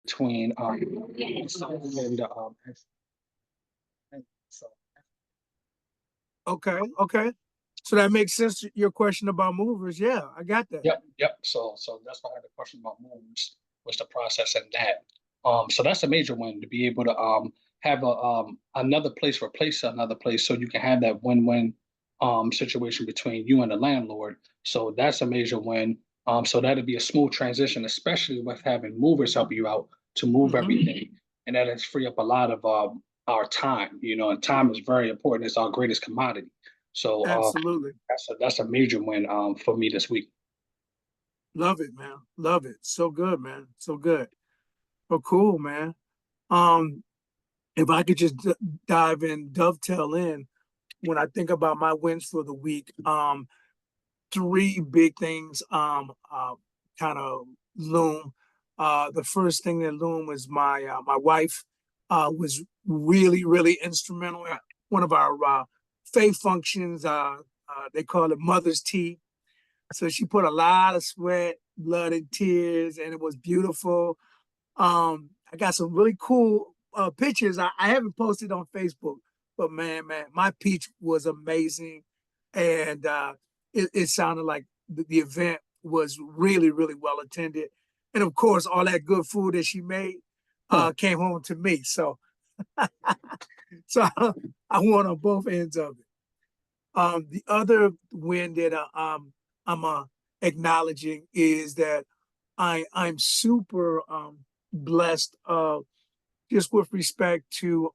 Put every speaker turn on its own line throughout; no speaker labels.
between and so
Okay. So that makes sense. Your question about movers. Yeah, I got that.
yep. So that's why I had the question about moves was the process and that. So that's a major one to be able to have a another place replace another place so you can have that win-win situation between you and the landlord. So that's a major win. So that'd be a smooth transition, especially with having movers help you out to move
Hmm.
everything. And that has free up a lot of our time, and time is very important. It's our greatest commodity. So
Absolutely.
that's a major win for me this week.
Love it, man. Love it. So good, man. So good. Oh, cool, man. Um, if I could just dive in, dovetail in, when I think about my wins for the week, three big things kind of loom. The first thing that loom was my wife was really instrumental at one of our faith functions. They call it Mother's Tea. So she put a lot of sweat, blood, and tears, and it was beautiful. I got some really cool pictures. I haven't posted on Facebook, but man, my peach was amazing, and it sounded like the event was really well attended, and of course, all that good food that she made
Huh.
came home to me. So, so I won on both ends of it. The other win that I'm acknowledging is that I'm super blessed just with respect to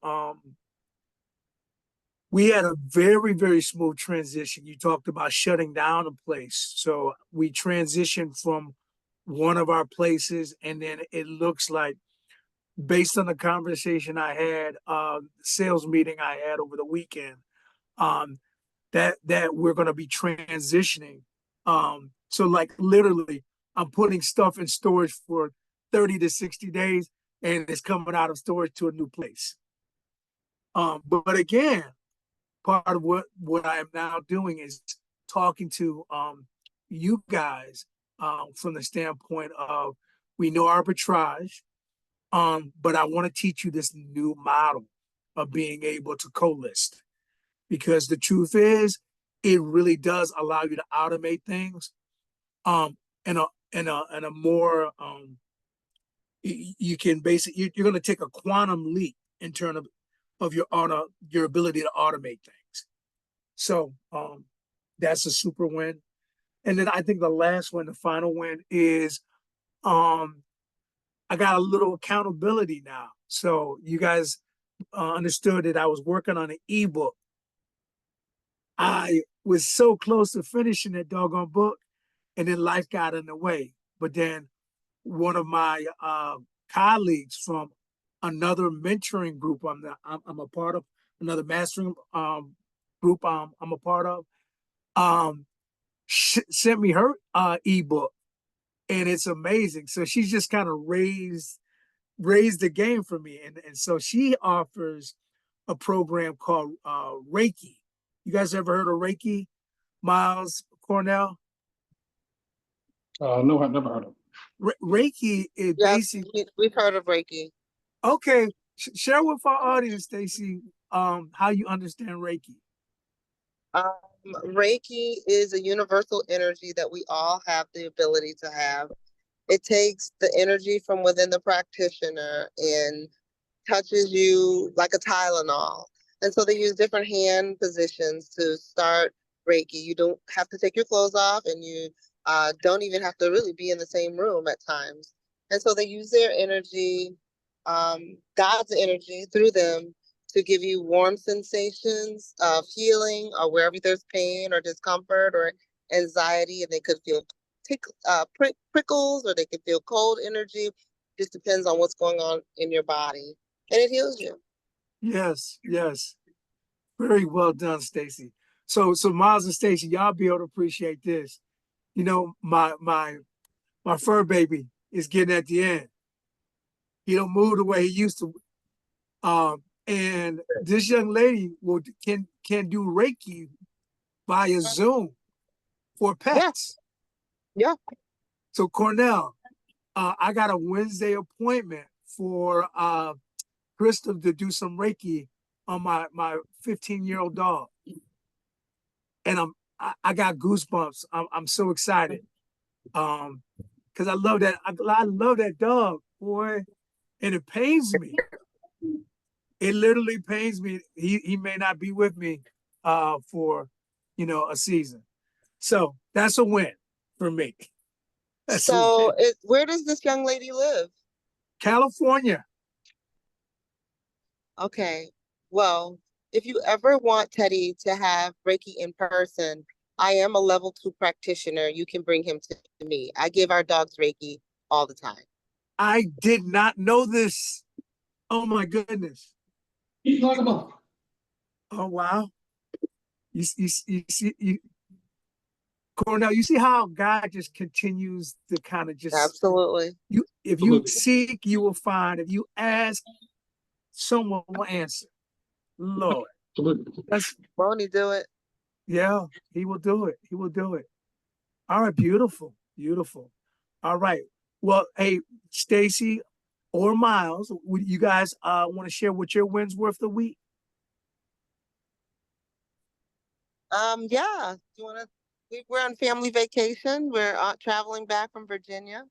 we had a very smooth transition. You talked about shutting down a place. So we transitioned from one of our places, and then it looks like, based on the conversation I had, sales meeting I had over the weekend, um, that we're going to be transitioning. So like literally, I'm putting stuff in storage for 30 to 60 days, and it's coming out of storage to a new place. But again, part of what I am now doing is talking to you guys from the standpoint of, we know arbitrage, but I want to teach you this new model of being able to co-list, because the truth is, it really does allow you to automate things in a more you can basically, you're going to take a quantum leap in terms of your ability to automate things. So that's a super win. And then I think the last one, the final win, is um, I got a little accountability now. So you guys understood that I was working on an ebook. I was so close to finishing that doggone book, and then life got in the way. But then one of my colleagues from another mentoring group I'm a part of, another mastering group I'm a part of, um, sent me her ebook, and it's amazing. So she's just kind of raised the game for me, and so she offers a program called Reiki. You guys ever heard of Reiki, Miles Cornell?
No, I've never heard of.
Reiki is
Yes,
basically,
we've heard of Reiki.
okay. Share with our audience, Stacy, how you understand Reiki.
Um, Reiki is a universal energy that we all have the ability to have. It takes the energy from within the practitioner and touches you like a Tylenol. And so they use different hand positions to start Reiki. You don't have to take your clothes off, and you don't even have to really be in the same room at times. And so they use their energy, God's energy through them, to give you warm sensations of healing, or wherever there's pain or discomfort or anxiety, and they could feel prickles, or they could feel cold energy. Just depends on what's going on in your body, and it heals you.
Yes. Very well done, Stacy. So Miles and Stacy, y'all be able to appreciate this. You know, my fur baby is getting at the end. He don't move the way he used to. And this young lady can do Reiki via Zoom for
Yeah,
pets.
yeah.
So Cornell, I got a Wednesday appointment for Crystal to do some Reiki on my 15-year-old dog. And I got goosebumps. I'm so excited. Because I love that dog, boy. And it pains me. It literally pains me. He may not be with me for a season. So that's a win for me. That's a
So,
win.
where does this young lady live?
California.
Okay. Well, if you ever want Teddy to have Reiki in person, I am a level 2 practitioner. You can bring him to me. I give our dogs Reiki all the time.
I did not know this. Oh my goodness.
You talking about?
Oh wow. You see Cornell, you see how God just continues to kind of just
Absolutely.
if you seek, you will find. If you ask, someone will answer. Lord. That's
Won't he do it?
yeah, he will do it. He will do it. All right, beautiful. Beautiful. All right. Well, hey, Stacy or Miles, would you guys want to share what your wins were for the week?
Yeah. Do you want to? We're on family vacation. We're traveling back from Virginia.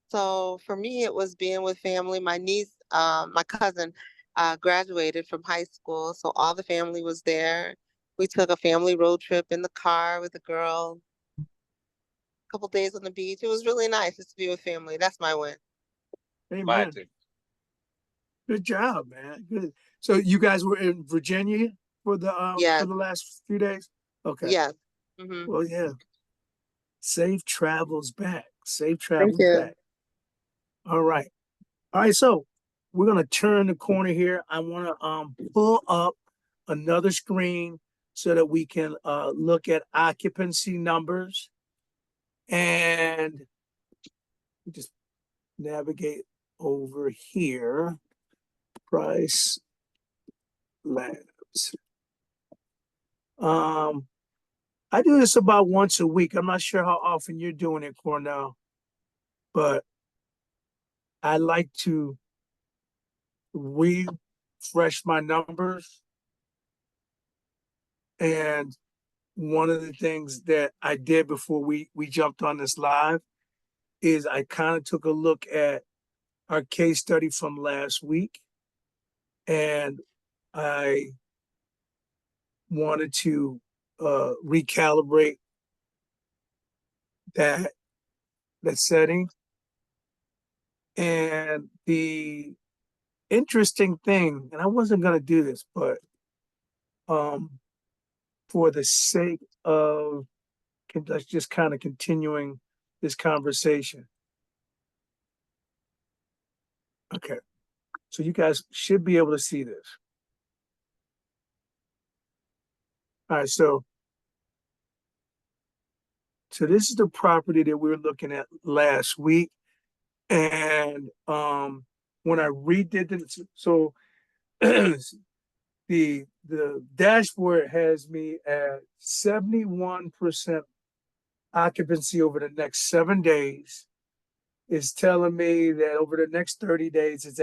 So for me, it was being with family. My niece, my cousin, graduated from high school, so all the family was there. We took a family road trip in the car with the girl. A couple days on the beach. It was really nice just to be with family. That's my win.
Amen. Good job, man. Good. So you guys were in Virginia for
Yes,
the last few days? Okay.
yes. Hmm.
Well, yeah. Safe travels back. Safe
Thank
travels
you.
back. All right. All right, so we're gonna turn the corner here. I want to pull up another screen so that we can look at occupancy numbers and just navigate over here. Price labs. I do this about once a week. I'm not sure how often you're doing it, Cornell, but I like to refresh my numbers. And one of the things that I did before we jumped on this live is I kind of took a look at our case study from last week, and I wanted to recalibrate that setting. And the interesting thing, and I wasn't going to do this, but um, for the sake of just kind of continuing this conversation. Okay, so you guys should be able to see this. All right, so this is the property that we were looking at last week, and when I redid it, so the dashboard has me at 71% occupancy over the next 7 days. It's telling me that over the next 30 days,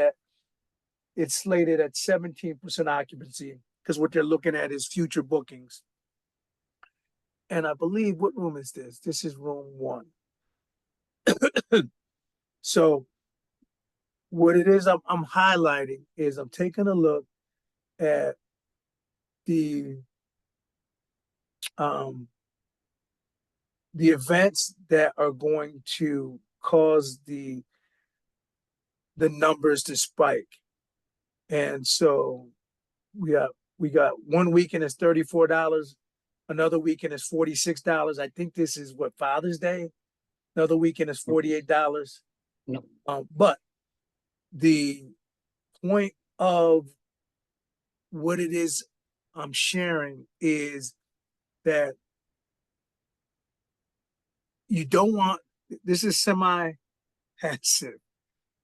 it's slated at 17% occupancy because what they're looking at is future bookings. And I believe, what room is this? This is room 1. So what it is I'm highlighting is I'm taking a look at the um, events that are going to cause the numbers to spike. And so we got one weekend is $34, another weekend is $46. I think this is what, Father's Day. Another weekend is $48.
No.
But the point of what it is I'm sharing is that you don't want, this is semi-passive.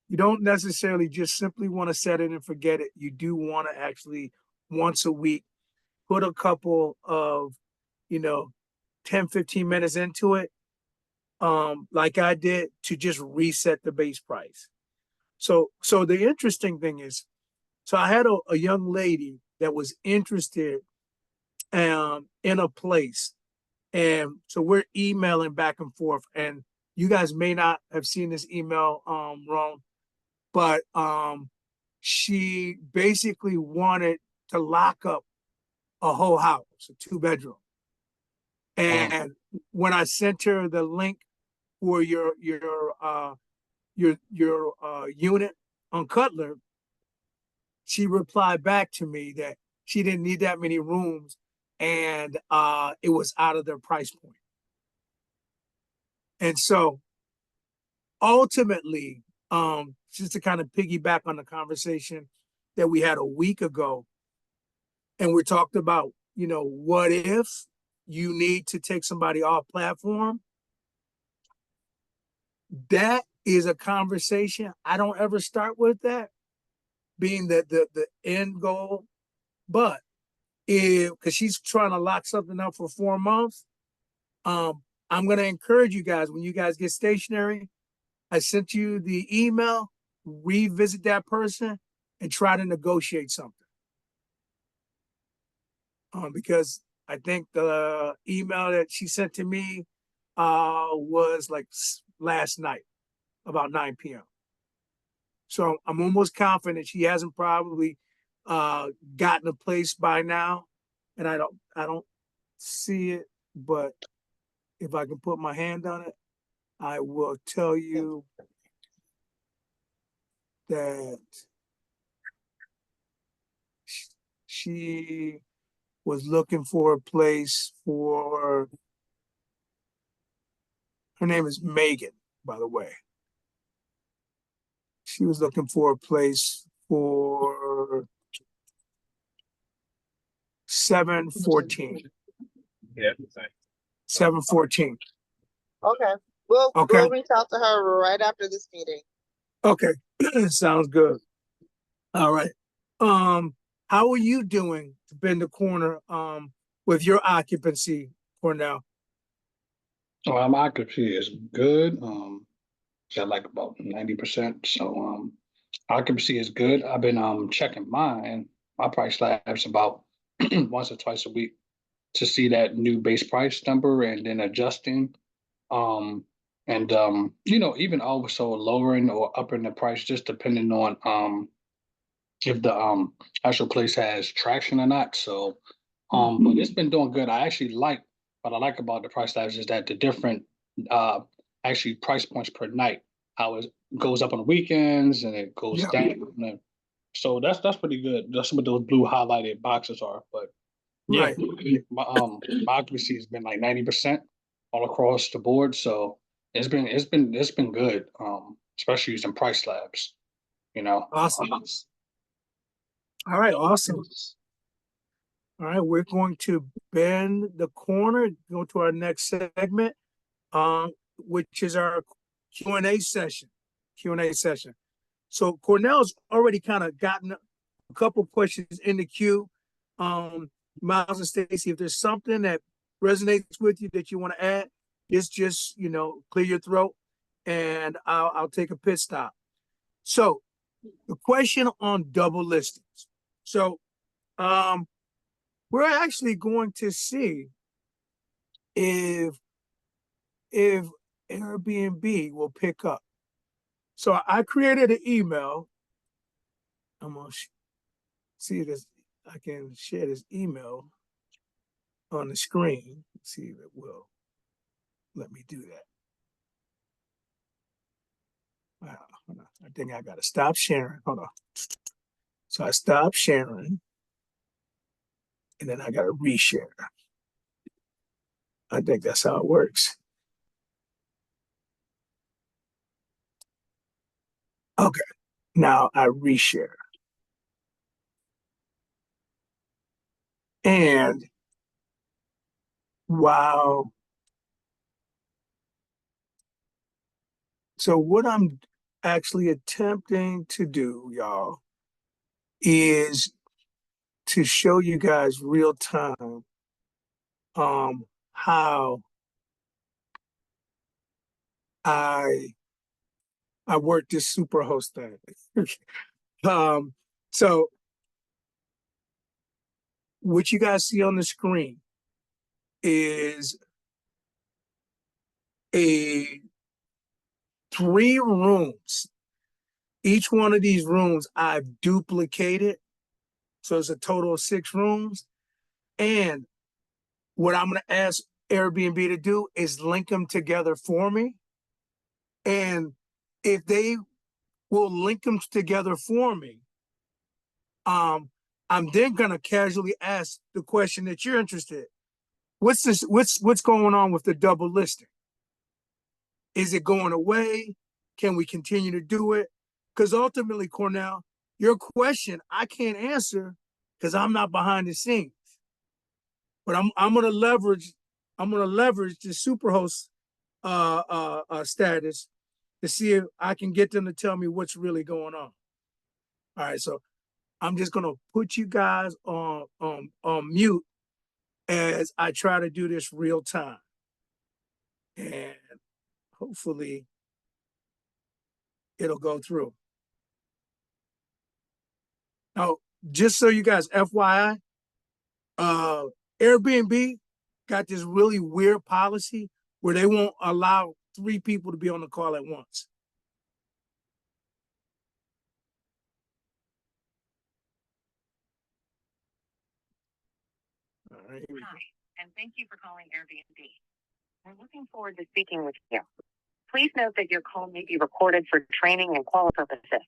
You don't necessarily just simply want to set it and forget it. You do want to actually once a week put a couple of, 10, 15 minutes into it, like I did, to just reset the base price. So the interesting thing is, so I had a young lady that was interested in a place. And so we're emailing back and forth. And you guys may not have seen this email, Ron, but she basically wanted to lock up a whole house, a 2-bedroom. And when I sent her the link for your unit on Cutler, she replied back to me that she didn't need that many rooms and it was out of their price point. And so ultimately, just to kind of piggyback on the conversation that we had a week ago, and we talked about, what if you need to take somebody off platform? That is a conversation. I don't ever start with that being the end goal, but because she's trying to lock something up for 4 months, I'm going to encourage you guys, when you guys get stationary, I sent you the email, revisit that person and try to negotiate something. Because I think the email that she sent to me was like last night, about 9 p.m. So I'm almost confident she hasn't probably gotten a place by now, and I don't see it, but if I can put my hand on it, I will tell you that she was looking for a place for, her name is Megan, by the way. She was looking for a place for 714.
Yeah.
714.
Okay.
Okay.
We'll reach out to her right after this meeting.
Okay. Sounds good. All right. How are you doing to bend the corner with your occupancy, Cornell?
My occupancy is good. Got like about 90%. So occupancy is good. I've been checking mine. My price labs about once or twice a week to see that new base price number and then adjusting. Um even also lowering or upping the price just depending on if the actual place has traction or not. So but it's been doing good. I actually like what I like about the price labs is that the different uh actually price points per night, how it goes up on the weekends and it goes
Yeah.
down. And so that's pretty good. That's what those blue highlighted boxes are. But yeah,
Right.
my occupancy has been like 90% all across the board. So it's been good. Especially using price labs, you know.
Awesome. All right. Awesome. All right. We're going to bend the corner, go to our next segment, which is our Q&A session. Q&A session. So Cornell's already kind of gotten a couple questions in the queue. Miles and Stacy, if there's something that resonates with you that you want to add, just clear your throat, and I'll take a pit stop. So the question on double listings. So we're actually going to see if Airbnb will pick up. So I created an email. I'm gonna see this. I can share this email on the screen. See if it will let me do that. Wow, hold on. I think I gotta stop sharing. Hold on. So I stopped sharing, and then I gotta reshare. I think that's how it works. Okay, now I reshare. And wow. So what I'm actually attempting to do, y'all, is to show you guys real time how I I worked this superhost thing. So what you guys see on the screen is a 3 rooms. Each one of these rooms I've duplicated. So it's a total of 6 rooms. And what I'm going to ask Airbnb to do is link them together for me. And if they will link them together for me, I'm then going to casually ask the question that you're interested in. What's going on with the double listing? Is it going away? Can we continue to do it? Because ultimately, Cornell, your question I can't answer because I'm not behind the scenes. But I'm gonna leverage the superhost status to see if I can get them to tell me what's really going on. All right, so I'm just gonna put you guys on mute as I try to do this real time. And hopefully it'll go through. Now, just so you guys, FYI, Airbnb got this really weird policy where they won't allow 3 people to be on the call at once. All right.
Hi, and thank you for calling Airbnb. We're looking forward to speaking with you. Please note that your call may be recorded for training and quality purposes.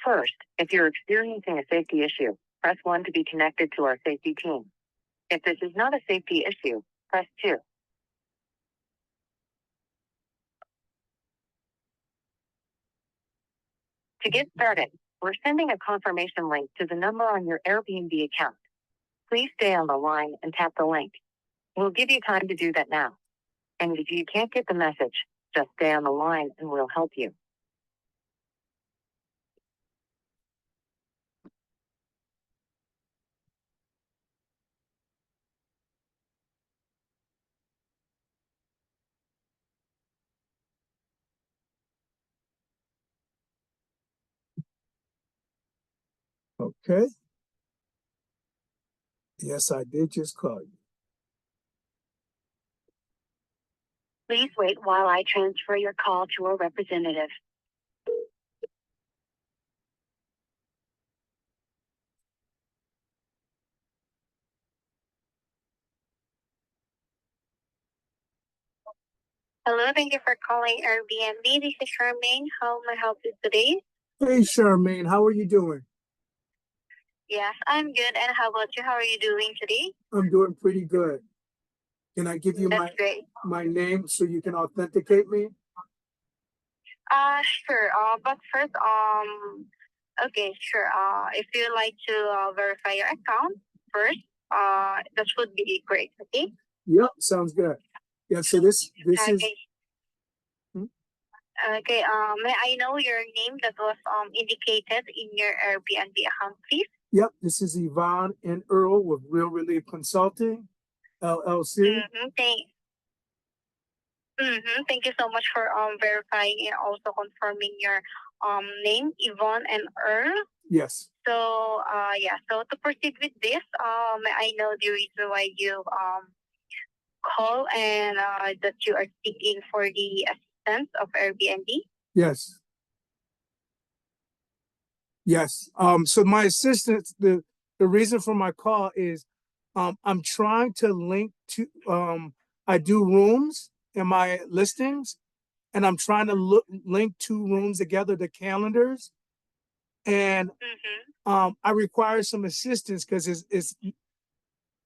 First, if you're experiencing a safety issue, press 1 to be connected to our safety team. If this is not a safety issue, press 2. To get started, we're sending a confirmation link to the number on your Airbnb account. Please stay on the line and tap the link. We'll give you time to do that now. And if you can't get the message, just stay on the line and we'll help you.
Okay. Yes, I did just call you.
Please wait while I transfer your call to a representative. Hello, thank you for calling Airbnb. This is Charmaine. How may I help you today?
Hey, Charmaine, how are you doing?
Yes, I'm good. And how about you? How are you doing today?
I'm doing pretty good. Can I give you
That's great.
my name so you can authenticate me?
Sure. But first, okay, sure. If you'd like to verify your account first, that would be great. Okay.
Yep, sounds good. Yeah, so this
Okay.
is
Okay. May I know your name that was indicated in your Airbnb account, please?
Yep, this is Yvonne and Earl with Real Relief Consulting LLC.
Thank you so much for verifying and also confirming your name, Yvonne and Earl.
Yes.
So yeah. So to proceed with this, may I know the reason why you call and that you are seeking for the assistance of Airbnb?
Yes. Yes. So my assistance, the reason for my call is I'm trying to link to I do rooms in my listings, and I'm trying to link 2 rooms together to calendars. And I require some assistance because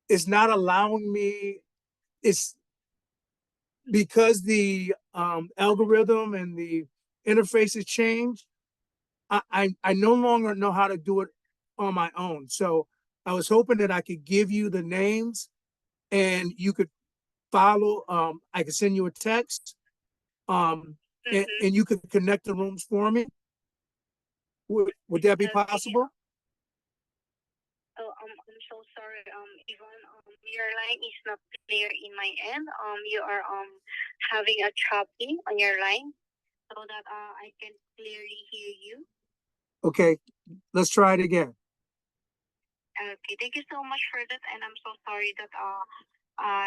it's not allowing me. It's because the algorithm and the interface has changed. I no longer know how to do it on my own. So I was hoping that I could give you the names and you could follow. I could send you a text, and you could connect the rooms for me. Would that be possible?
Oh, I'm so sorry, Yvonne. Your line is not clear in my end. You are having a chopping on your line. so that I can clearly hear you.
Okay, let's try it again.
Okay, thank you so much for that, and I'm so sorry that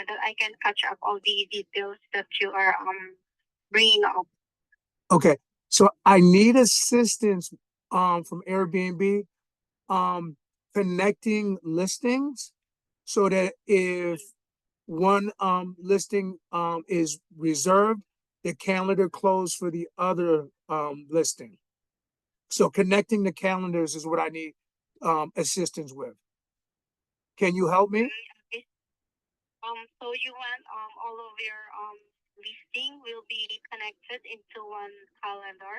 that I can catch up all the details that you are bringing up.
Okay, so I need assistance from Airbnb connecting listings so that if one listing is reserved, the calendar closed for the other listing. So connecting the calendars is what I need assistance with. Can you help me?
Okay. So you want all of your listing will be connected into one calendar?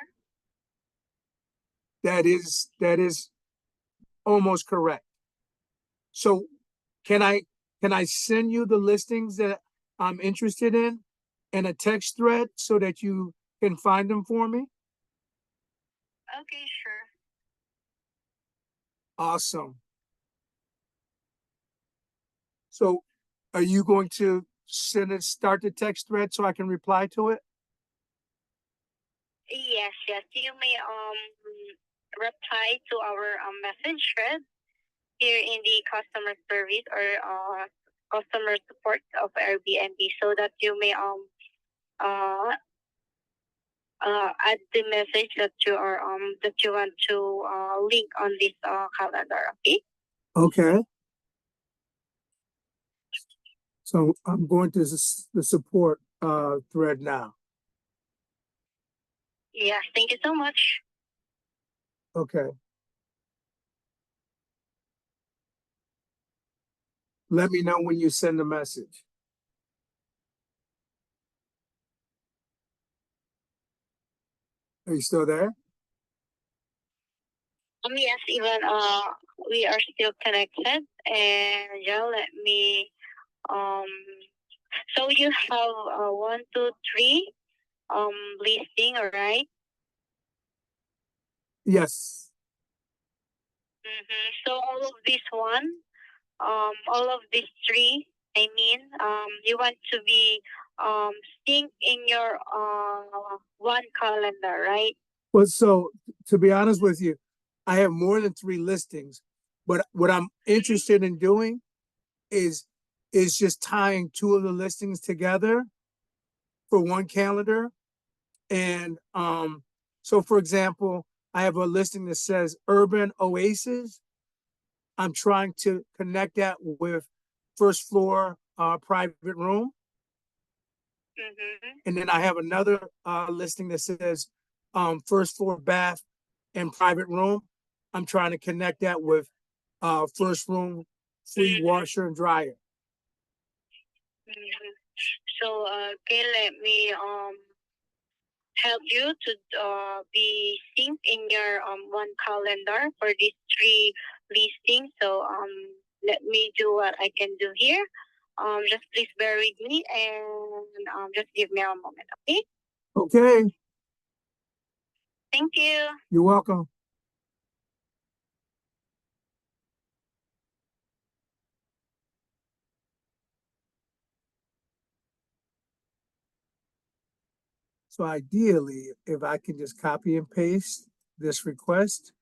That is almost correct. So can I send you the listings that I'm interested in a text thread so that you can find them for me?
Okay, sure.
Awesome. So are you going to start the text thread so I can reply to it?
Yes, yes. You may reply to our message thread here in the customer service or customer support of Airbnb, so that you may uh add the message that you are that you want to link on this calendar. Okay.
Okay. So I'm going to the support thread now.
Yes. Thank you so much.
Okay. Let me know when you send the message. Are you still there?
Yes, even we are still connected, and yeah, let me um so you have 1, 2, 3 listing, all right?
Yes.
So all of these three, I mean, you want to be sync in your one calendar, right?
Well, so to be honest with you, I have more than 3 listings, but what I'm interested in doing is just tying 2 of the listings together for one calendar. And so for example, I have a listing that says Urban Oasis. I'm trying to connect that with first floor private room. And then I have another listing that says first floor bath and private room. I'm trying to connect that with first room, free washer and dryer.
So okay, let me help you to be synced in your one calendar for these 3 listings. So let me do what I can do here. Just please bear with me and just give me a moment, okay?
Okay,
Thank you.
you're welcome. So ideally, if I can just copy and paste this request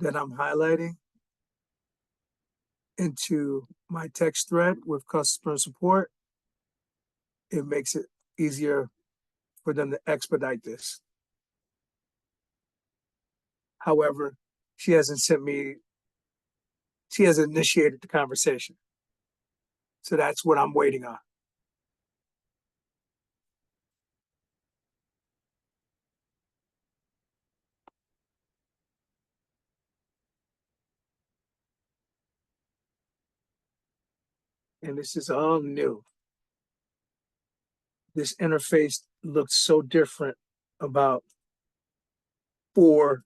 that I'm highlighting into my text thread with customer support, it makes it easier for them to expedite this. However, she hasn't initiated the conversation. So that's what I'm waiting on. And this is all new. This interface looks so different about 4.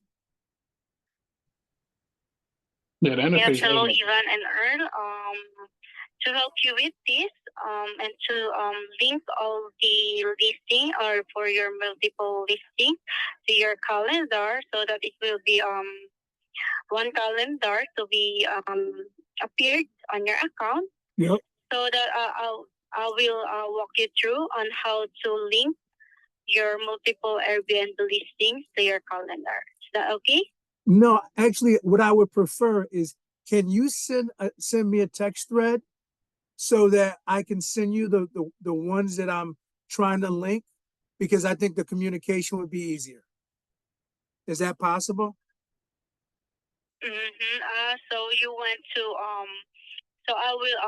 Yeah, the
Yes,
interface.
hello,
is-
Ivan and Earl. To help you with this, and to link all the listing or for your multiple listing to your calendar, so that it will be one calendar to be appeared on your account.
Yep.
So that I will walk you through on how to link
your multiple Airbnb listings to your calendar. Is that okay?
No, actually, what I would prefer is, can you send me a text thread so that I can send you the ones that I'm trying to link? Because I think the communication would be easier. Is that possible?
So you want to so I will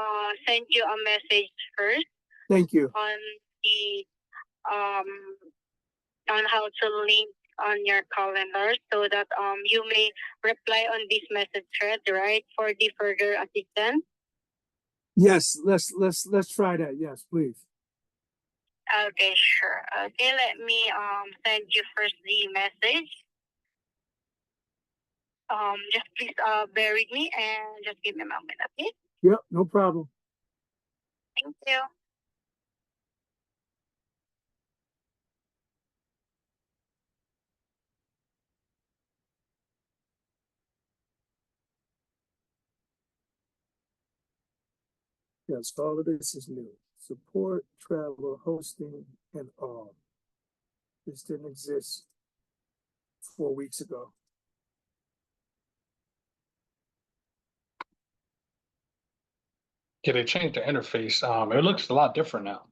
send you a message first
Thank you.
on the on how to link on your calendar so that you may reply on this message thread, right, for the further assistance.
Yes, let's try that. Yes, please.
Okay, sure. Okay, let me send you first the message. Just please bear with me and just give me a moment, okay?
Yep, no problem.
Thank you.
Yes, all of this is new. Support, travel, hosting, and all. This didn't exist 4 weeks ago.
Yeah, they changed the interface. It looks a lot different now.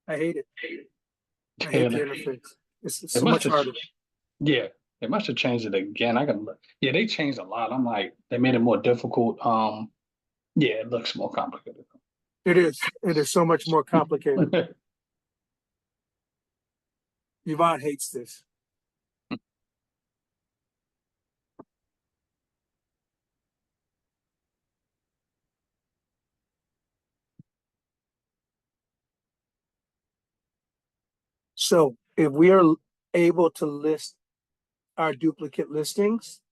I hate it. I
Yeah,
hate the interface. It's
it
so
must
much
have.
harder.
Yeah, they must have changed it again. I can look. Yeah, they changed a lot. I'm like, they made it more difficult. Yeah, it looks more complicated.
It is. It is so much more complicated. Yvonne hates this. So if we are able to list our duplicate listings,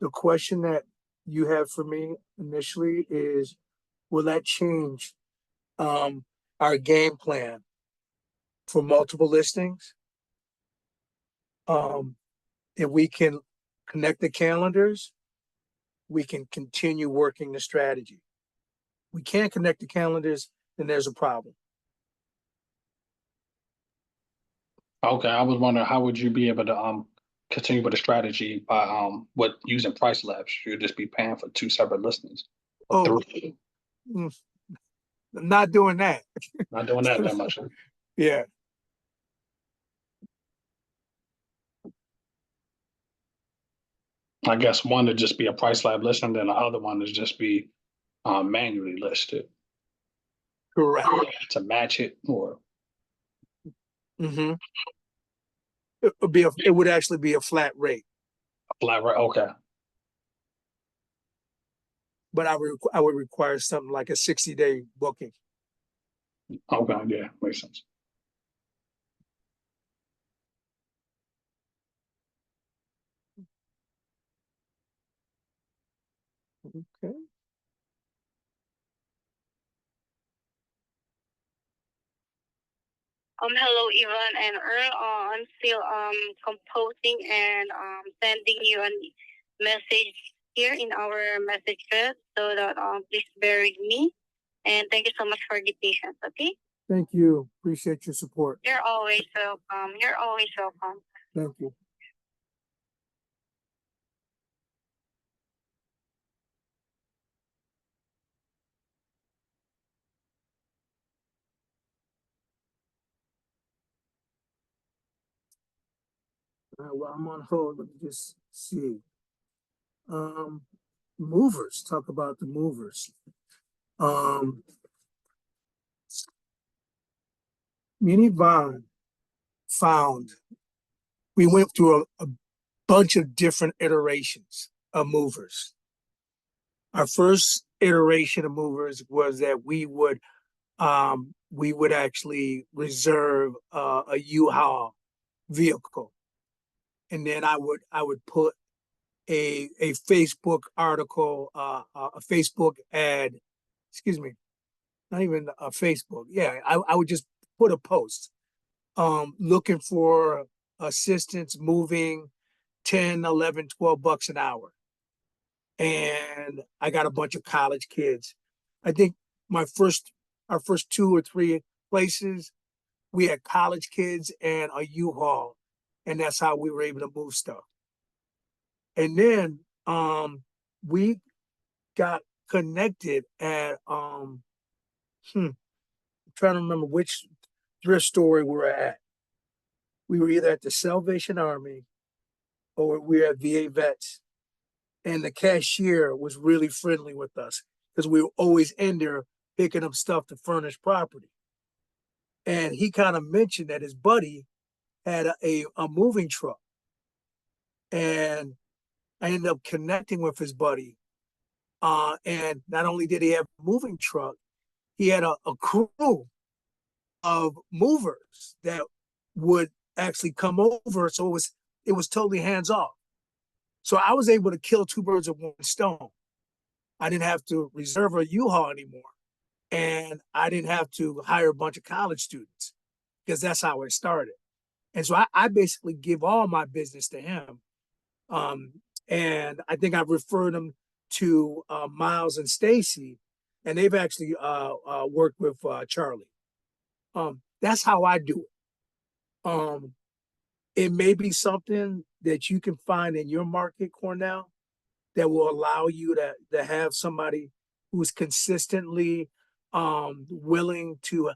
the question that you have for me initially is, will that change our game plan for multiple listings? If we can connect the calendars, we can continue working the strategy. We can't connect the calendars, then there's a problem.
Okay, I was wondering how would you be able to continue with the strategy by with using price labs? You'd just be paying for two separate listings. Or
Oh,
three.
not doing that.
Not doing that much.
Yeah.
I guess one would just be a price lab listing, then the other one is just be manually listed
Correct.
to match it or
Mm-hmm. It would actually be a flat rate,
a flat rate. Okay.
but I would require something like a 60-day booking.
Okay, yeah, makes sense.
Okay.
Hello, Ivan and Earl. I'm still composing and sending you a message here in our message thread, so that please bear with me. And thank you so much for the patience, okay?
Thank you. Appreciate your support.
You're always welcome. You're always welcome.
Thank you. While I'm on hold, let me just see. Movers, talk about the movers. Me and Yvonne found, we went through a bunch of different iterations of movers. Our first iteration of movers was that we would actually reserve a U-Haul vehicle, and then I would put a Facebook article, a Facebook ad, excuse me, not even a Facebook. Yeah, I would just put a post looking for assistance moving 10, 11, 12 bucks an hour. And I got a bunch of college kids. I think our first 2 or 3 places we had college kids and a U-Haul, and that's how we were able to move stuff. And then we got connected at I'm trying to remember which thrift store we were at. We were either at the Salvation Army or we were at VA Vets. And the cashier was really friendly with us because we were always in there picking up stuff to furnish property. And he kind of mentioned that his buddy had a moving truck. And I ended up connecting with his buddy. And not only did he have a moving truck, he had a crew of movers that would actually come over. So it was totally hands off. So I was able to kill two birds with one stone. I didn't have to reserve a U-Haul anymore. And I didn't have to hire a bunch of college students because that's how it started. And so I basically give all my business to him. And I think I've referred him to Miles and Stacy, and they've actually worked with Charlie. That's how I do it. It may be something that you can find in your market, Cornell, that will allow you to have somebody who's consistently willing to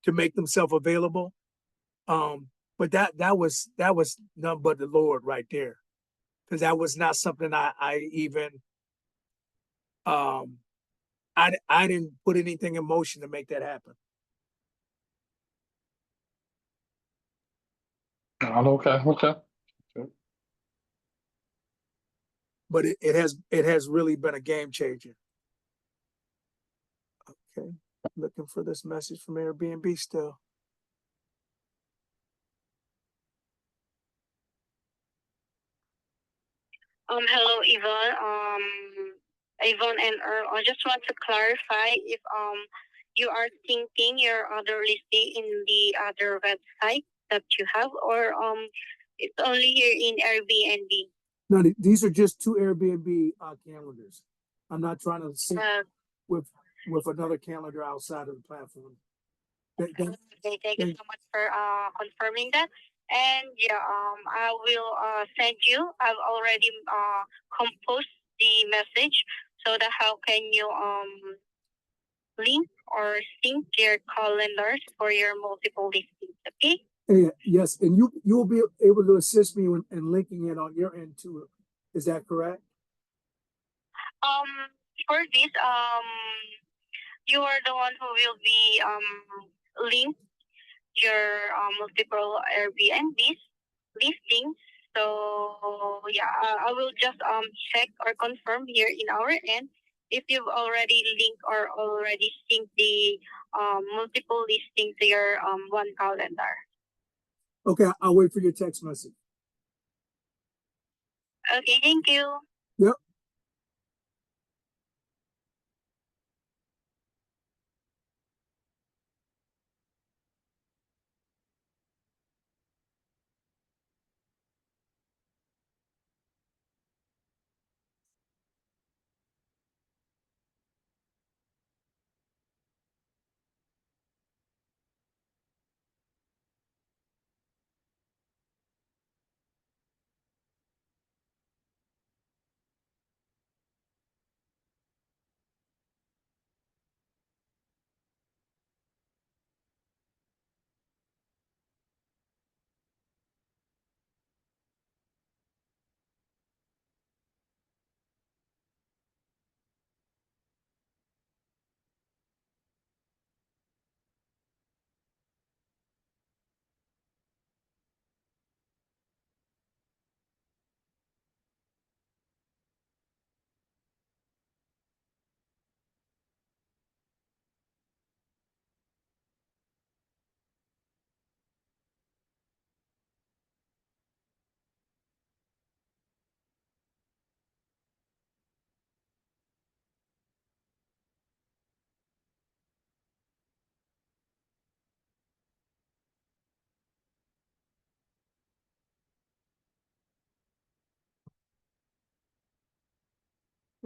make themselves available. But that was none but the Lord right there, because that was not something I even I didn't put anything in motion to make that happen.
Okay, okay.
But it has really been a game changer. Okay, looking for this message from Airbnb still.
Hello, Yvonne. Yvonne and Earl, I just want to clarify if you are thinking your other listing in the other website that you have, or it's only here in Airbnb.
No, these are just two Airbnb calendars. I'm not trying to sync with another calendar outside of the platform.
Okay, thank you so much for confirming that. And yeah, I will send you. I've already composed the message so that how can you link or sync your calendars for your multiple listings. Okay.
Yes, and you will be able to assist me in linking it on your end too. Is that correct?
For this, you are the one who will be link your multiple Airbnbs listings. So yeah, I will just check or confirm here in our end if you've already linked or already synced the multiple listing to your one calendar.
Okay, I'll wait for your text message.
Okay, thank you.
Yep.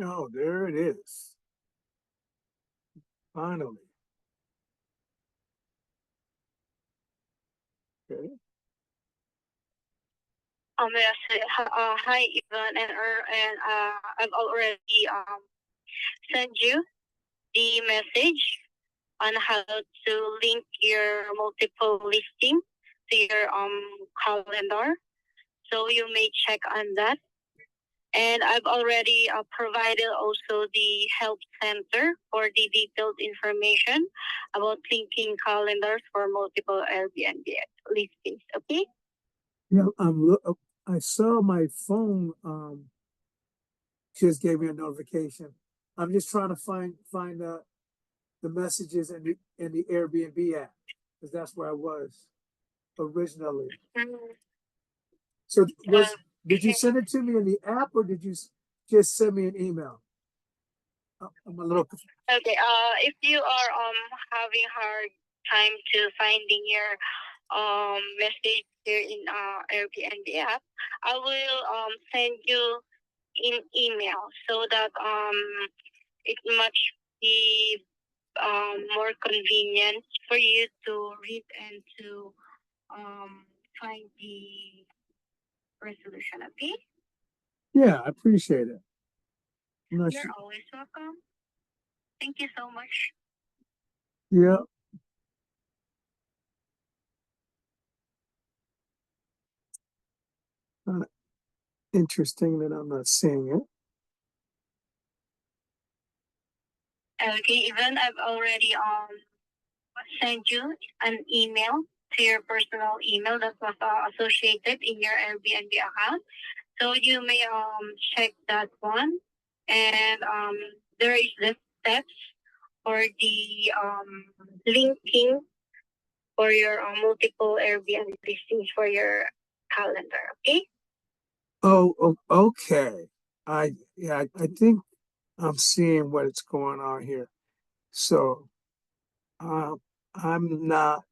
Oh, there it is. Finally. Okay.
Yes, hi Ivan and I've already sent you the message on how to link your multiple listing to your calendar. So you may check on that. And I've already provided also the help center for the detailed information about linking calendars for multiple Airbnb listings. Okay.
Yeah, I saw my phone, just gave me a notification. I'm just trying to find the messages in the Airbnb app, because that's where I was originally.
Mm,
So
uh,
did you send it to me in the app, or did you just send me an email? I'm a little.
okay. If you are having hard time to finding your message here in Airbnb app, I will send you in email so that it much be more convenient for you to read and to find the resolution. Okay.
Yeah, I appreciate it. I'm not
You're
sure.
always welcome. Thank you so much.
Yeah. Interesting that I'm not seeing it.
Okay, even I've already sent you an email to your personal email that was associated in your Airbnb account. So you may check that one, and there is the steps for the linking for your multiple Airbnb listings for your calendar. Okay.
Okay. I think I'm seeing what's going on here. So, I'm not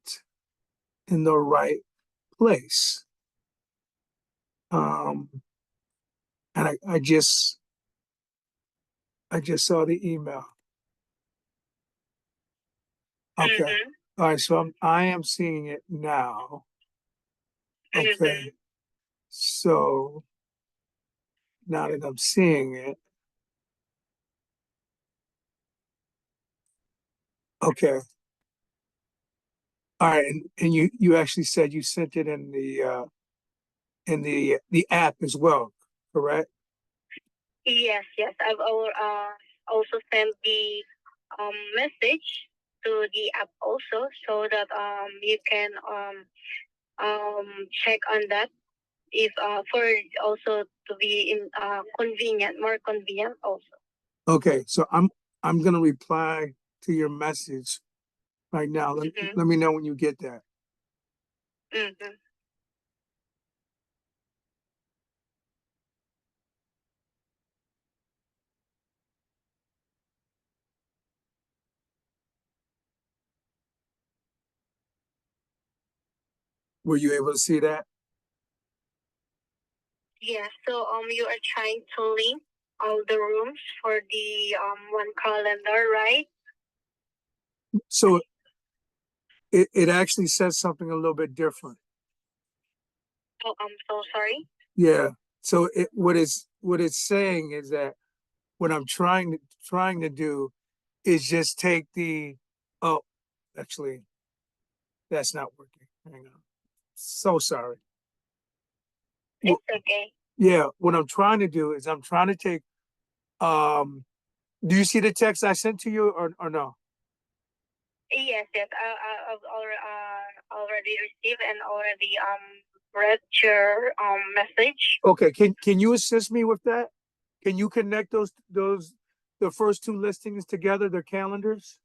in the right place. Um, and I just saw the email. Okay.
Mm-hmm.
All right. So I am seeing it now. Okay.
Mm-hmm.
So now that I'm seeing it, okay. All right. And you actually said you sent it in the app as well, correct?
Yes, yes. I've also sent the message to the app also so that you can check on that if for also to be in convenient, more convenient also.
Okay. So I'm gonna reply to your message right now.
Mm-hmm.
Let me know when you get that.
Mm-hmm.
Were you able to see that?
Yeah. So you are trying to link all the rooms for the one calendar, right?
So it actually says something a little bit different.
Oh, I'm so sorry.
Yeah. So what it's saying is that what I'm trying to do is just take the oh, actually that's not working. Hang on. So sorry.
It's okay.
Yeah, what I'm trying to do is I'm trying to take do you see the text I sent to you or no?
Yes, yes. I've already received and already read your message.
Okay, can you assist me with that? Can you connect those the first two listings together, their calendars?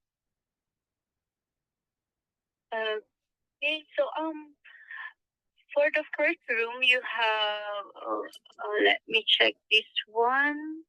Okay, so for the first room you have let me check this one.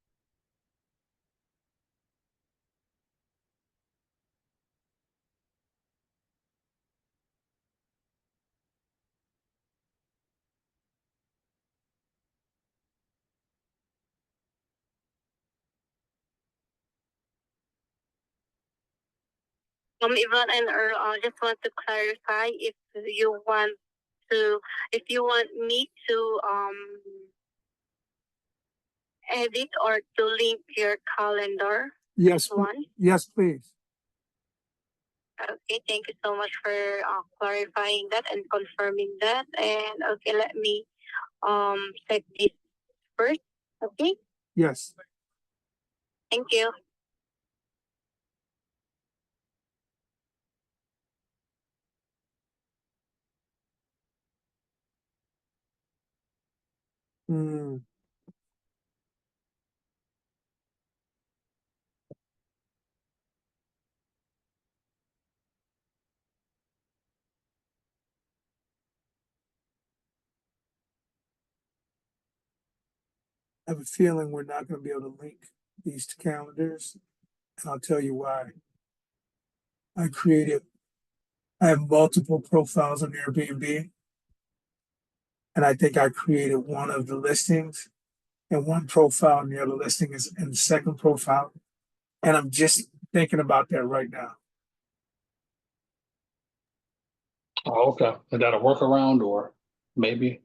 Yvonne and Earl, just want to clarify if you want to, if you want me to edit or to link your calendar.
Yes,
One.
yes, please.
Okay, thank you so much for clarifying that and confirming that. And okay, let me check this first. Okay,
Yes.
thank you.
Mm. I have a feeling we're not going to be able to link these two calendars, and I'll tell you why. I have multiple profiles on Airbnb, and I think I created one of the listings, and one profile and the other listing is in the second profile. And I'm just thinking about that right now.
Oh, okay. Is that a workaround or maybe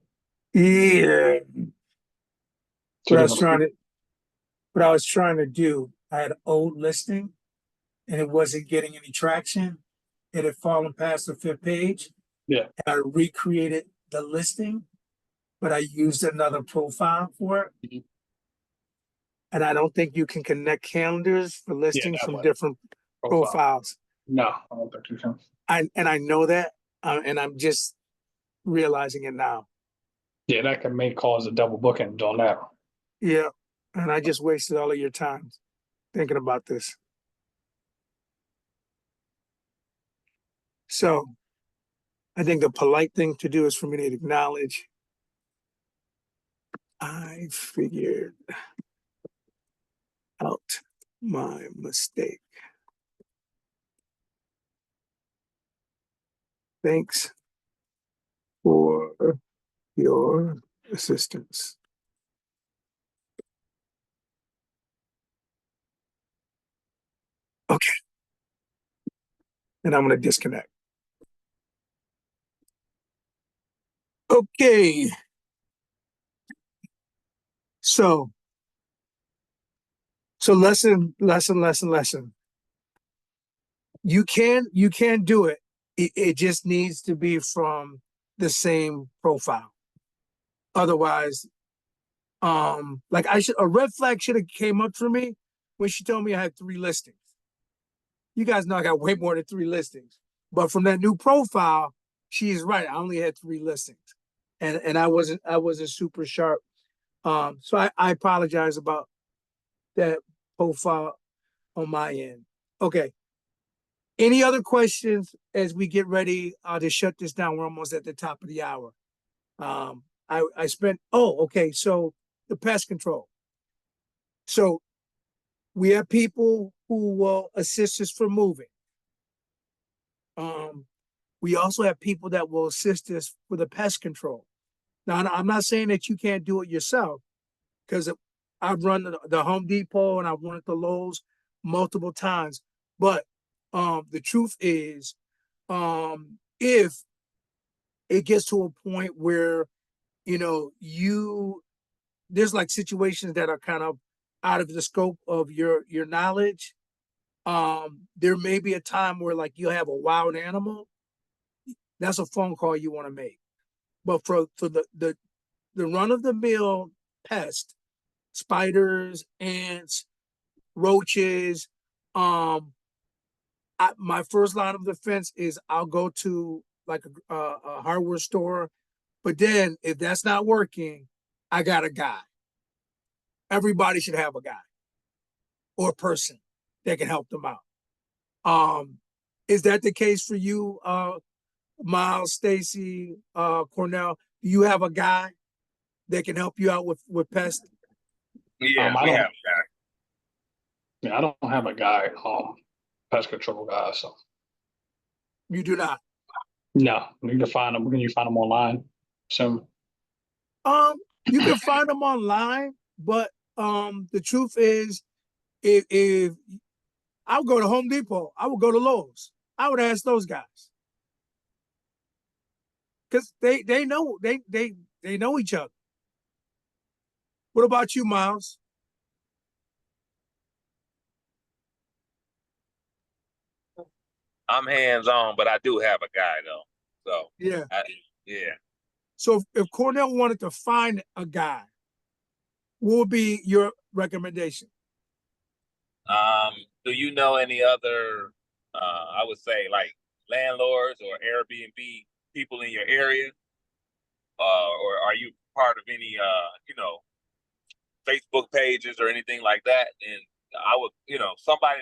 Yeah.
two
What I was
different?
trying to what I was trying to do, I had an old listing and it wasn't getting any traction. It had fallen past the fifth page.
Yeah.
And I recreated the listing, but I used another profile for it.
Mhm.
And I don't think you can connect calendars for
Yeah,
listings
that
from
one
different
profile.
profiles.
No, I don't think you can.
I know that, and I'm just realizing it now.
Yeah, that can may cause a double booking on that.
Yeah, and I just wasted all of your time thinking about this. So I think the polite thing to do is for me to acknowledge I figured out my mistake. Thanks for your assistance. Okay. And I'm going to disconnect. Okay. So lesson. You can do it. It just needs to be from the same profile. Otherwise, like a red flag should have came up for me when she told me I had 3 listings. You guys know I got way more than 3 listings. But from that new profile, she is right. I only had 3 listings. And I wasn't super sharp. So I apologize about that profile on my end. Okay. Any other questions as we get ready to shut this down? We're almost at the top of the hour. I spent, okay. So the pest control. So we have people who will assist us for moving. We also have people that will assist us for the pest control. Now, I'm not saying that you can't do it yourself, because I've run the Home Depot and I've run at the Lowe's multiple times. But the truth is, if it gets to a point where, there's like situations that are kind of out of the scope of your knowledge. There may be a time where like you have a wild animal. That's a phone call you want to make. But for the run of the mill pest, spiders, ants, roaches, my first line of defense is I'll go to like a hardware store. But then if that's not working, I got a guy. Everybody should have a guy or a person that can help them out. Is that the case for you, Miles, Stacy, Cornell? Do you have a guy that can help you out with pests?
Yeah,
I
we
don't.
have that.
Yeah, I don't have a guy, pest control guy. So
You do not.
no, you can find them. Can you find them online? So
You can find them online, but the truth is, if I would go to Home Depot, I would go to Lowe's. I would ask those guys. because they know they know each other. What about you, Miles?
I'm hands on, but I do have a guy though. So
Yeah.
yeah.
So if Cornell wanted to find a guy, what would be your recommendation?
Do you know any other I would say like landlords or Airbnb people in your area? Or are you part of any Facebook pages or anything like that? And I would, somebody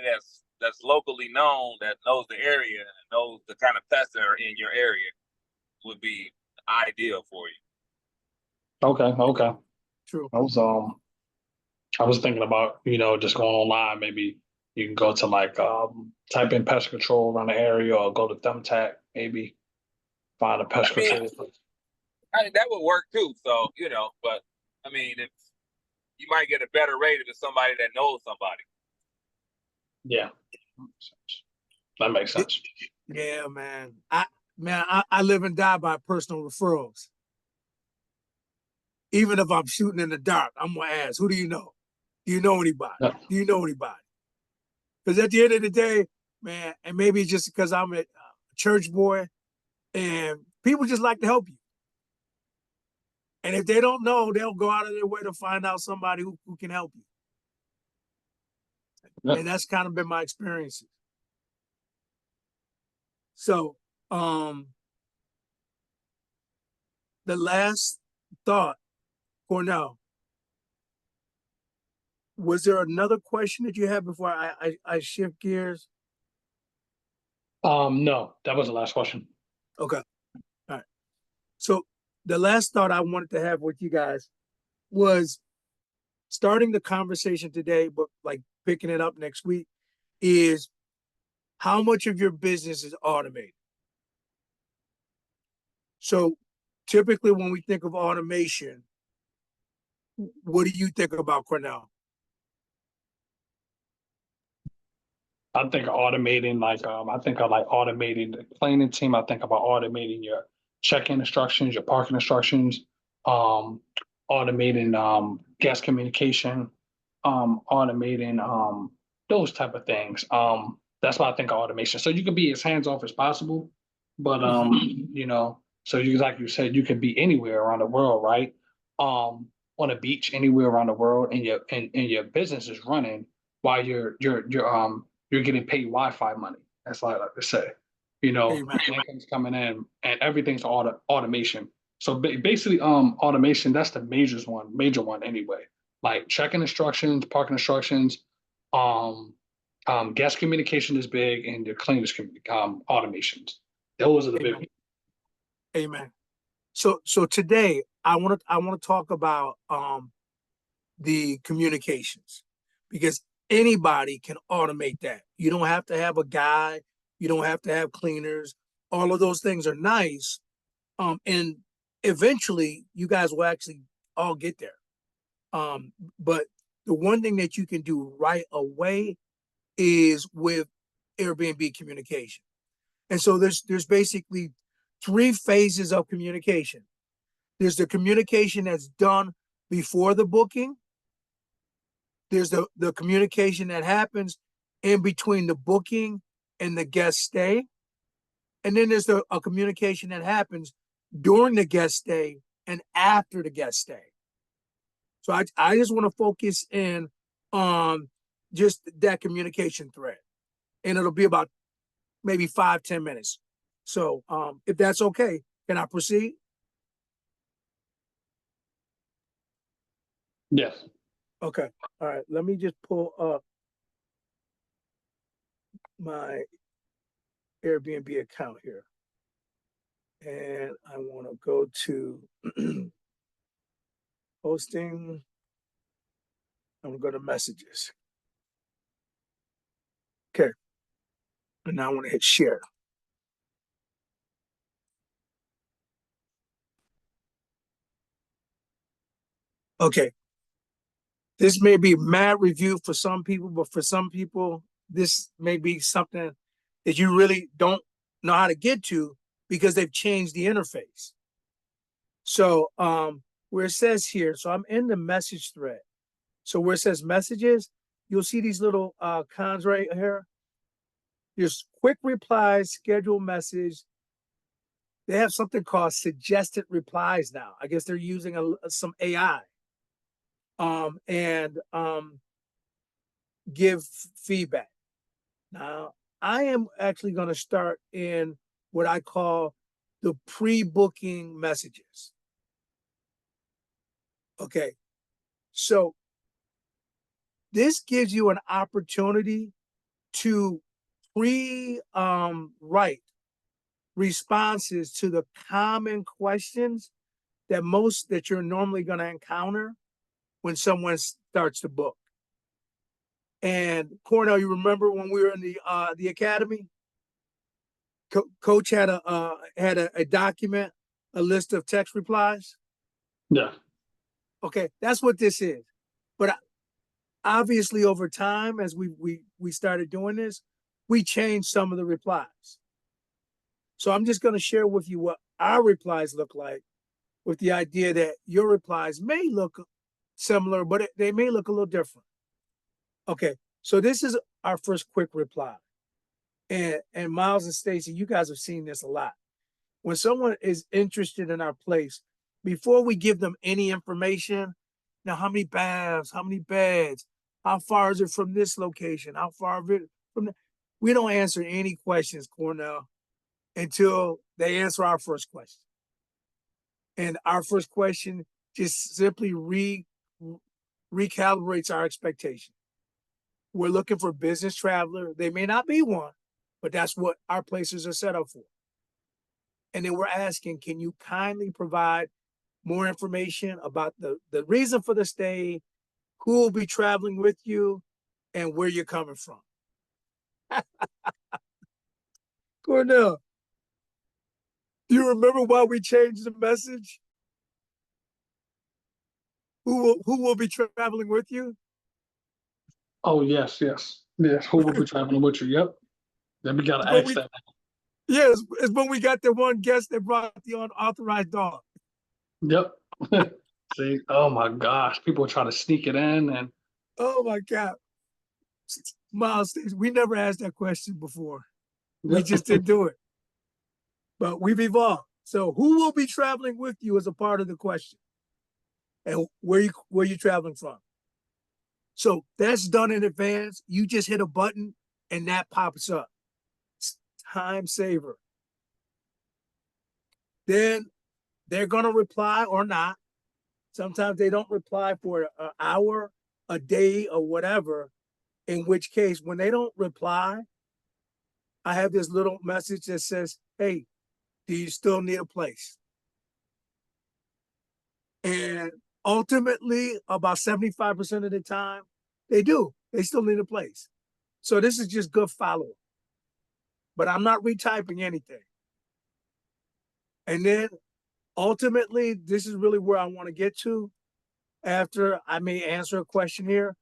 that's locally known, that knows the area and knows the kind of pests that are in your area would be ideal for you.
Okay.
True.
I was thinking about, just going online. Maybe you can go to like type in pest control around the area, or go to Thumbtack, maybe find a pest control.
That would work too. So, but I mean, if you might get a better rate if it's somebody that knows somebody.
Yeah. That makes sense.
Yeah, man. I live and die by personal referrals. Even if I'm shooting in the dark, I'm gonna ask, who do you know? Do you know anybody?
Yeah.
Do you know anybody? Because at the end of the day, man, and maybe it's just because I'm a church boy, and people just like to help you. And if they don't know, they'll go out of their way to find out somebody who can help you.
Yeah.
And that's kind of been my experiences. So, the last thought, Cornell, was there another question that you had before I shift gears?
No, that was the last question.
Okay. All right. So the last thought I wanted to have with you guys was starting the conversation today, but like picking it up next week, is how much of your business is automated? So typically when we think of automation, what do you think about, Cornell?
I think automating I think of like automating the cleaning team. I think about automating your check-in instructions, your parking instructions, um, automating guest communication, automating those type of things. That's why I think of automation. So you can be as hands-off as possible, but so you like you said, you can be anywhere around the world, right? On a beach anywhere around the world, and your business is running while you're getting paid Wi-Fi money. That's what I like to say.
Amen.
Income's coming in, and everything's automation. So basically, automation, that's the major one anyway. Like checking instructions, parking instructions, um, guest communication is big, and your cleaners automations. Those are the big.
Amen. Amen. So today I want to talk about the communications, because anybody can automate that. You don't have to have a guy, you don't have to have cleaners. All of those things are nice. And eventually you guys will actually all get there. But the one thing that you can do right away is with Airbnb communication. And so there's basically three phases of communication. There's the communication that's done before the booking. There's the communication that happens in between the booking and the guest stay. And then there's a communication that happens during the guest stay and after the guest stay. So I just want to focus in on just that communication thread. And it'll be about maybe 5-10 minutes. So if that's okay, can I proceed?
Yes.
Okay. All right. Let me just pull up my Airbnb account here. And I want to go to hosting. I'm going to go to messages. Okay. And now I want to hit share. Okay. This may be mad review for some people, but for some people, this may be something that you really don't know how to get to because they've changed the interface. So where it says here, so I'm in the message thread. So where it says messages, you'll see these little cons right here. There's quick replies, scheduled message. They have something called suggested replies now. I guess they're using some AI. And give feedback. Now, I am actually going to start in what I call the pre-booking messages. Okay, so this gives you an opportunity to write responses to the common questions that you're normally going to encounter when someone starts to book. And Cornell, you remember when we were in the academy? Coach had a document, a list of text replies.
Yeah.
Okay, that's what this is. But obviously, over time, as we started doing this, we changed some of the replies. So I'm just going to share with you what our replies look like, with the idea that your replies may look similar, but they may look a little different. Okay, so this is our first quick reply. And Miles and Stacy, you guys have seen this a lot. When someone is interested in our place, before we give them any information, now how many baths, how many beds, how far is it from this location, how far is it from the, we don't answer any questions, Cornell, until they answer our first question. And our first question just simply recalibrates our expectation. We're looking for business traveler. They may not be one, but that's what our places are set up for. And then we're asking, can you kindly provide more information about the reason for the stay, who will be traveling with you, and where you're coming from? Cornell, do you remember why we changed the message? Who will be traveling with you?
Oh, yes. Yes. Who will be traveling with you? Yep. Then we gotta ask that.
Yes, it's when we got the one guest that brought the unauthorized dog.
Yep. See, oh my gosh, people try to sneak it in, and
Oh my God. Miles, we never asked that question before. We
yep.
just didn't do it. But we've evolved. So who will be traveling with you is a part of the question. And where you traveling from? So that's done in advance. You just hit a button and that pops up. It's time saver. Then they're gonna reply or not. Sometimes they don't reply for an hour, a day, or whatever. In which case, when they don't reply, I have this little message that says, hey, do you still need a place? And ultimately, about 75% of the time, they do. They still need a place. So this is just good follow-up. But I'm not retyping anything. And then ultimately, this is really where I want to get to. After I may answer a question here,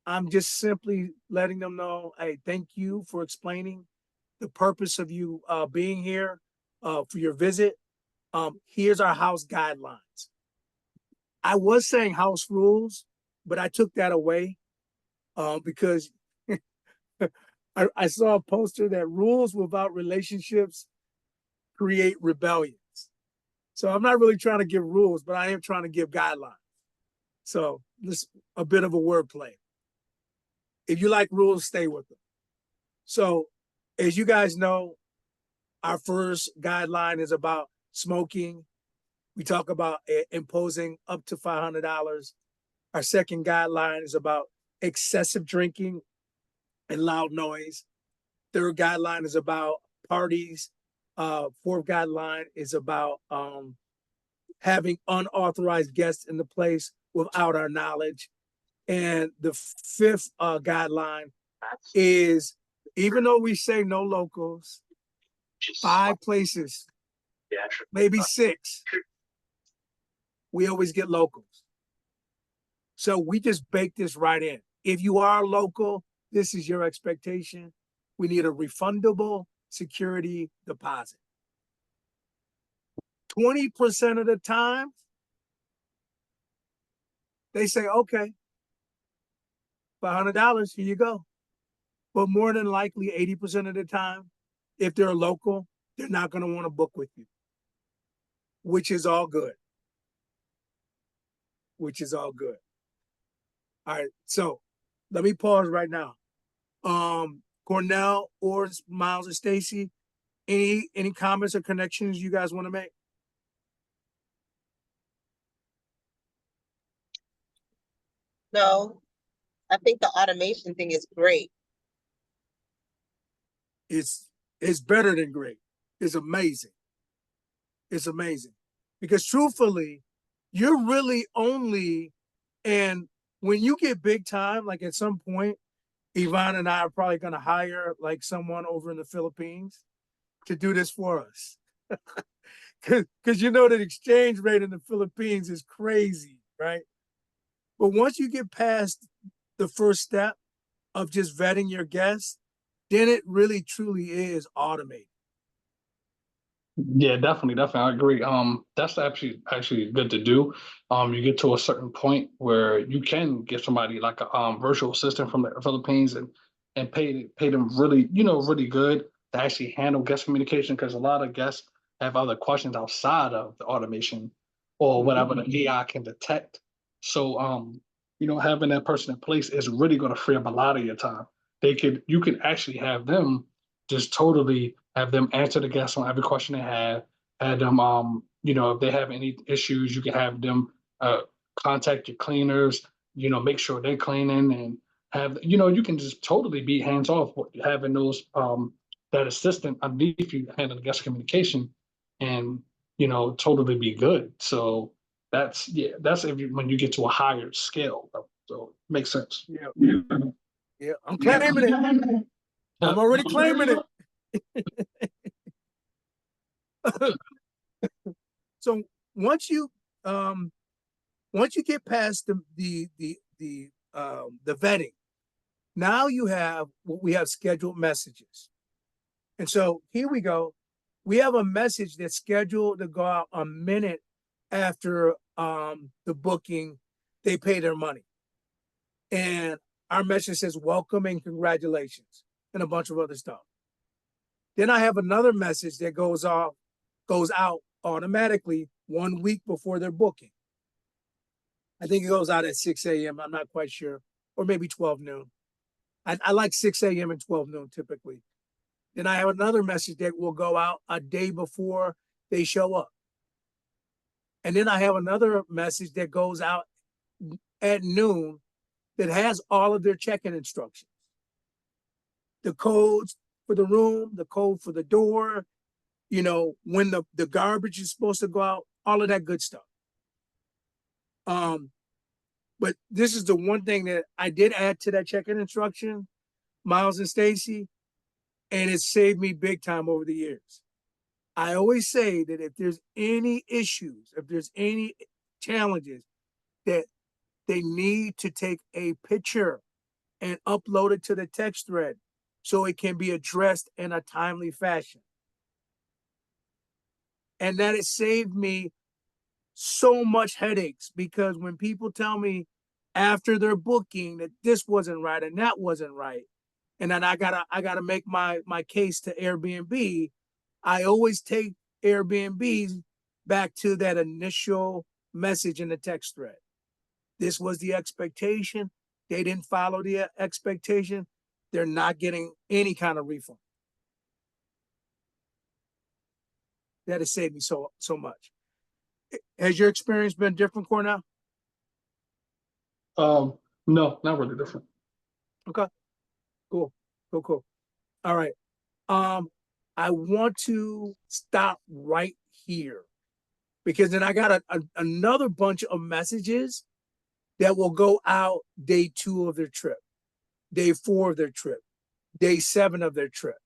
I'm just simply letting them know, hey, thank you for explaining the purpose of you being here for your visit. Here's our house guidelines. I was saying house rules, but I took that away because I saw a poster that rules without relationships create rebellions. So I'm not really trying to give rules, but I am trying to give guidelines. So this a bit of a wordplay. If you like rules, stay with them. So as you guys know, our first guideline is about smoking. We talk about imposing up to $500. Our second guideline is about excessive drinking and loud noise. Third guideline is about parties. Fourth guideline is about having unauthorized guests in the place without our knowledge. And the fifth guideline is, even though we say no locals, 5 places, maybe 6, we always get locals. So we just bake this right in. If you are local, this is your expectation. We need a refundable security deposit. 20% of the time, they say, okay, $500, here you go. But more than likely, 80% of the time, if they're local, they're not going to want to book with you, which is all good. Which is all good. All right, so let me pause right now. Cornell or Miles or Stacy, any comments or connections you guys want to make?
No, I think the automation thing is great.
It's better than great. It's amazing. It's amazing. Because truthfully, you're really only, and when you get big time, like at some point, Yvonne and I are probably going to hire like someone over in the Philippines to do this for us. Because you know the exchange rate in the Philippines is crazy, right? But once you get past the first step of just vetting your guests, then it really truly is automated.
Yeah, definitely. I agree. That's actually good to do. You get to a certain point where you can get somebody like a virtual assistant from the Philippines and pay them really, really good to actually handle guest communication, because a lot of guests have other questions outside of the automation or whatever the AI can detect. So having that person in place is really going to free up a lot of your time. You can actually have them just totally have them answer the guests on every question they have them, if they have any issues, you can have them contact your cleaners, make sure they're cleaning, and you can just totally be hands off having those, that assistant underneath you handle the guest communication and, totally be good. So that's when you get to a higher scale. So it makes sense.
Yeah. Yeah. I'm claiming it. I'm already claiming it. So once you get past the vetting, now you have what we have scheduled messages. And so here we go. We have a message that's scheduled to go out a minute after the booking, they pay their money. And our message says welcome and congratulations and a bunch of other stuff. Then I have another message that goes out automatically 1 week before their booking. I think it goes out at 6 a.m. I'm not quite sure, or maybe 12 noon. I like 6 a.m. and 12 noon typically. Then I have another message that will go out a day before they show up. And then I have another message that goes out at noon that has all of their check-in instructions. The codes for the room, the code for the door, when the garbage is supposed to go out, all of that good stuff. But this is the one thing that I did add to that check-in instruction, Miles and Stacy, and it saved me big time over the years. I always say that if there's any issues, if there's any challenges, that they need to take a picture and upload it to the text thread so it can be addressed in a timely fashion. And that has saved me so much headaches, because when people tell me after their booking that this wasn't right and that wasn't right, and then I gotta make my case to Airbnb, I always take Airbnb back to that initial message in the text thread. This was the expectation. They didn't follow the expectation. They're not getting any kind of refund. That has saved me so much. Has your experience been different, Cornell?
No, not really different.
Okay, cool. All right. I want to stop right here, because then I got another bunch of messages that will go out day 2 of their trip, day 4 of their trip, day 7 of their trip.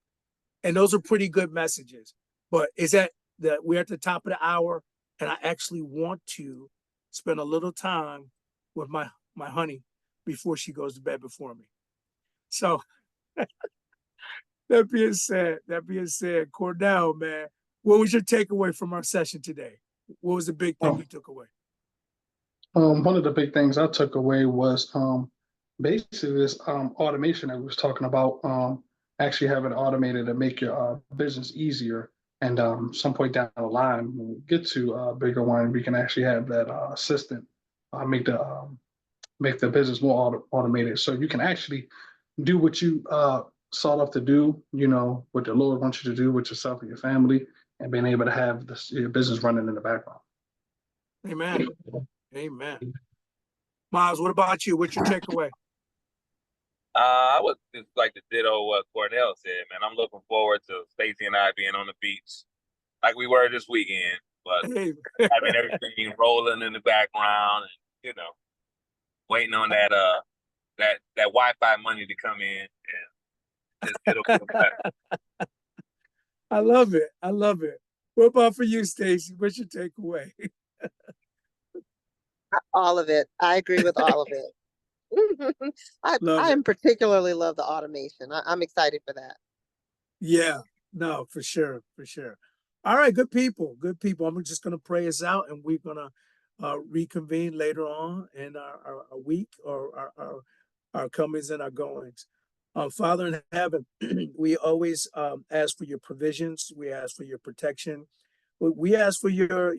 And those are pretty good messages. But we're at the top of the hour, and I actually want to spend a little time with my honey before she goes to bed before me. So that being said, Cornell, man, What was your takeaway from our session today? What was the big thing you took away?
One of the big things I took away was basically this automation that we was talking about. Actually having it automated to make your business easier. And some point down the line, when we get to a bigger one, we can actually have that assistant make the business more automated. So you can actually do what you sought off to do, you know, what the Lord wants you to do with yourself and your family, and being able to have your business running in the background.
Amen. Amen. Miles, what about you? What's your takeaway?
I would just like to ditto what Cornell said, man. I'm looking forward to Stacey and I being on the beach like we were this weekend, but
Hey.
having everything rolling in the background and, you know, waiting on that Wi-Fi money to come in, and it'll be better.
I love it. I love it. What about for you, Stacey? What's your takeaway?
All of it. I agree with all of it. I am particularly love the automation. I'm excited for that.
Yeah, no, for sure, for sure. All right, good people, good people. I'm just gonna pray us out, and we're gonna reconvene later on in our week or our comings and our goings. Father in heaven, we always ask for your provisions. We ask for your protection. We ask for your.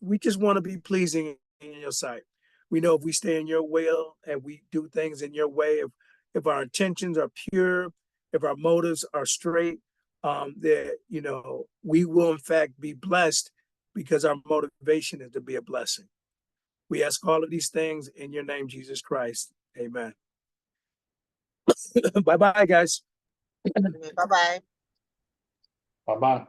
We just want to be pleasing in your sight. We know if we stay in your will and we do things in your way, if our intentions are pure, if our motives are straight, that, you know, we will in fact be blessed because our motivation is to be a blessing. We ask all of these things in your name, Jesus Christ. Amen. Bye-bye, guys.
Bye-bye.
Bye-bye.